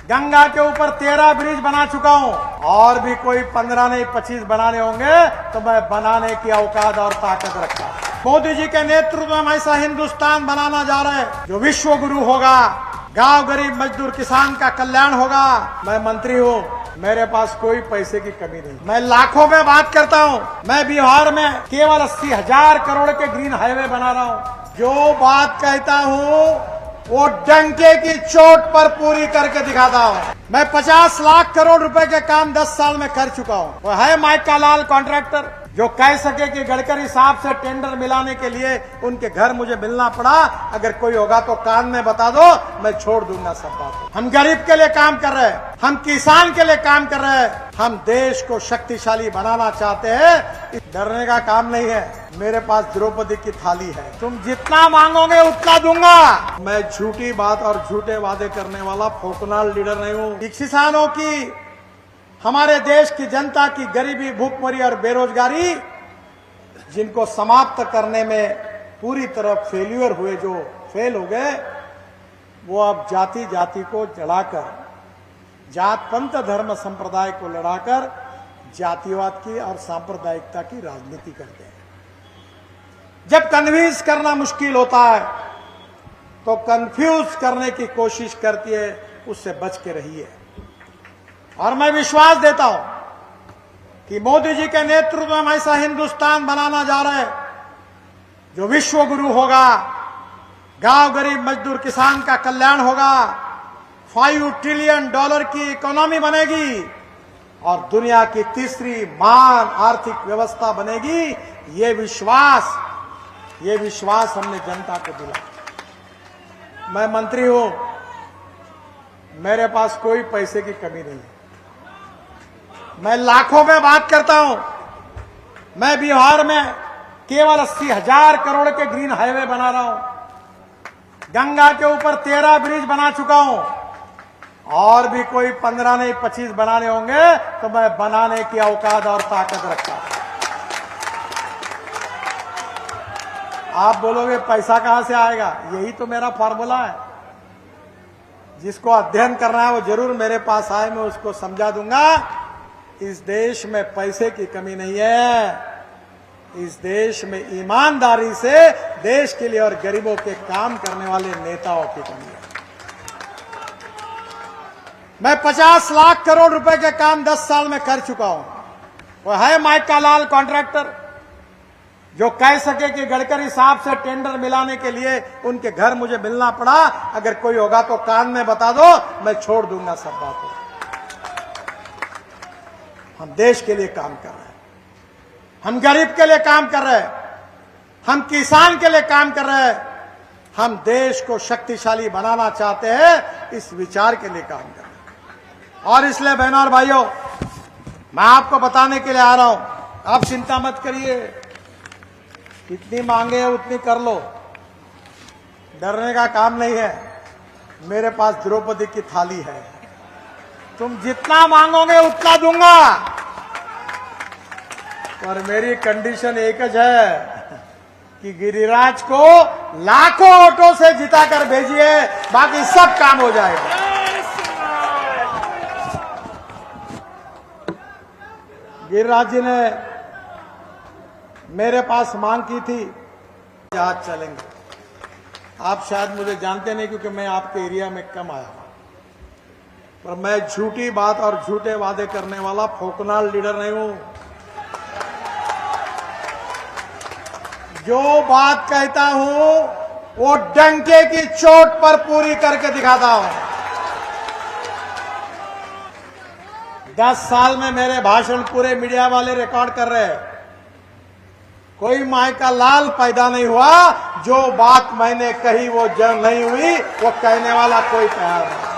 गंगा के ऊपर 13 ब्रिज बना चुका हूं और भी कोई 15 नहीं 25 बनाने होंगे तो मैं बनाने की औकात और ताकत रखता हूं। मोदी जी के नेतृत्व में हम ऐसा हिंदुस्तान बनाना जा रहे हैं जो विश्व गुरु होगा, गांव गरीब मजदूर किसान का कल्याण होगा। मैं मंत्री हूं, मेरे पास कोई पैसे की कमी नहीं, मैं लाखों में बात करता हूं। मैं बिहार में केवल 80,000 करोड़ के ग्रीन हाईवे बना रहा हूं। जो बात कहता हूं वो डंके की चोट पर पूरी करके दिखाता हूं। मैं 50 लाख करोड़ रुपए के काम 10 साल में कर चुका हूं। वो है माइका लाल कॉन्ट्रैक्टर जो कह सके कि गडकरी साहब से टेंडर मिलाने के लिए उनके घर मुझे मिलना पड़ा, अगर कोई होगा तो कान में बता दो, मैं छोड़ दूंगा सब बात। हम गरीब के लिए काम कर रहे हैं, हम किसान के लिए काम कर रहे हैं, हम देश को शक्तिशाली बनाना चाहते हैं। डरने का काम नहीं है। मेरे पास द्रौपदी की थाली है, तुम जितना मांगोगे उतना दूंगा। मैं झूठी बात और झूठे वादे करने वाला फोकनाल लीडर नहीं हूँ। किसानों की, हमारे देश की जनता की गरीबी, भूखमरी और बेरोजगारी जिनको समाप्त करने में पूरी तरह फेल्यूर हुए, जो फेल हो गए, वो अब जाति जाति को जलाकर, जात पंथ धर्म संप्रदाय को लड़ाकर जातिवाद की और सांप्रदायिकता की राजनीति करते हैं। जब कन्विंस करना मुश्किल होता है तो कंफ्यूज करने की कोशिश करती है, उससे बच के रहिए। और मैं विश्वास देता हूं कि मोदी जी के नेतृत्व में हम ऐसा हिंदुस्तान बनाना जा रहे हैं जो विश्व गुरु होगा, गांव गरीब मजदूर किसान का कल्याण होगा, $5 ट्रिलियन की इकोनॉमी बनेगी और दुनिया की तीसरी महान आर्थिक व्यवस्था बनेगी। ये विश्वास हमने जनता को दिला। मैं मंत्री हूं, मेरे पास कोई पैसे की कमी नहीं है, मैं लाखों में बात करता हूं। मैं बिहार में केवल 80,000 करोड़ के ग्रीन हाईवे बना रहा हूं। गंगा के ऊपर 13 ब्रिज बना चुका हूं और भी कोई 15 नहीं 25 बनाने होंगे तो मैं बनाने की औकात और ताकत रखता हूं। आप बोलोगे पैसा कहां से आएगा? यही तो मेरा फॉर्मूला है। जिसको अध्ययन करना है वो जरूर मेरे पास आए, मैं उसको समझा दूंगा। इस देश में पैसे की कमी नहीं है, इस देश में ईमानदारी से देश के लिए और गरीबों के काम करने वाले नेताओं की कमी है। मैं 50 लाख करोड़ रुपए के काम 10 साल में कर चुका हूं। वो है माइका लाल कॉन्ट्रैक्टर जो कह सके कि गडकरी साहब से टेंडर मिलाने के लिए उनके घर मुझे मिलना पड़ा, अगर कोई होगा तो कान में बता दो, मैं छोड़ दूंगा सब बातों। हम देश के लिए काम कर रहे हैं, हम गरीब के लिए काम कर रहे हैं, हम किसान के लिए काम कर रहे हैं, हम देश को शक्तिशाली बनाना चाहते हैं। इस विचार के लिए काम कर रहे हैं। और इसलिए बहनों और भाइयों, मैं आपको बताने के लिए आ रहा हूं, आप चिंता मत करिए, कितनी मांगे है उतनी कर लो, डरने का काम नहीं है। मेरे पास द्रौपदी की थाली है, तुम जितना मांगोगे उतना दूंगा। पर मेरी कंडीशन एक ही है कि गिरिराज को लाखों वोटों से जिताकर भेजिए, बाकी सब काम हो जाएगा। गिरिराज जी ने मेरे पास मांग की थी, जहाज चलेंगे। आप शायद मुझे जानते नहीं क्योंकि मैं आपके एरिया में कम आया हूं, पर मैं झूठी बात और झूठे वादे करने वाला फोकनाल लीडर नहीं हूं। जो बात कहता हूं वो डंके की चोट पर पूरी करके दिखाता हूं। 10 साल में मेरे भाषण पूरे मीडिया वाले रिकॉर्ड कर रहे हैं। कोई माइका लाल पैदा नहीं हुआ, जो बात मैंने कही वो जब नहीं हुई, वो कहने वाला कोई तैयार नहीं।